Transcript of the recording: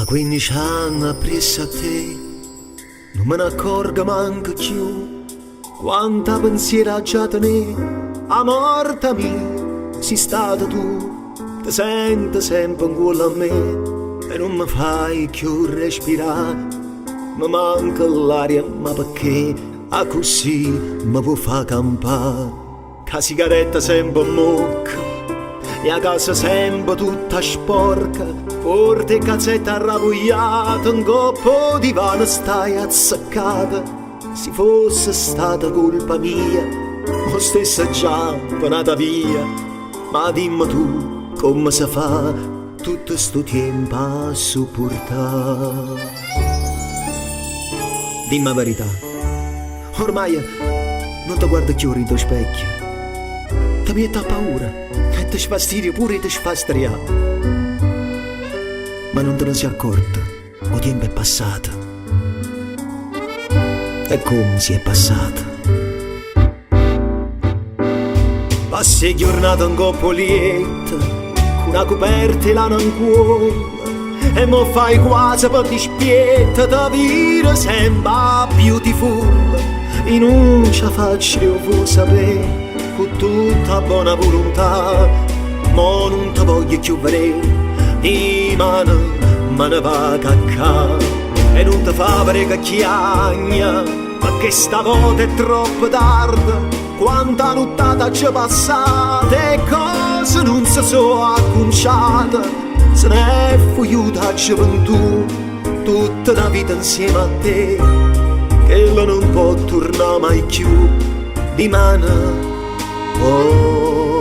15 anni appresso a te, non me ne accorgo manco più quanta pensiera già tenè. A morte mia, sei stata tu, ti sento sempre in cuore a me e non mi fai più respirare. Mi manca l'aria, ma perché a così mi può far campare? Che sigaretta sempre in bocca, e a casa sempre tutta sporca, forte cazzetta arrabbiata, un coppo di divano stai azzeccata. Se fosse stata colpa mia, o stessa già panata via. Ma dimmi tu come si fa tutto sto tempo a sopportare? Dimmi la verità, ormai non ti guardo più in specchio, ti mette paura e ti fastidio pure ti fa striare. Ma non te ne sei accorta, il tempo è passato. E come si è passato? Passi giornata in coppo lietta, con una coperta e l'ana in cuore, e mo fai quasi per dispietta da vivere sempre beautiful. E non ci faccio io sapere, con tutta buona volontà, ma non ti voglio più vedere, di mano me ne va a caccare. E non ti fa prega chiagna, perché stavolta è troppo tardi. Quanta nottata ci passate e cose non si sono acconciate. Se ne è fuiuta gioventù, tutta la vita insieme a te, che non può tornare mai più di mano. Oh.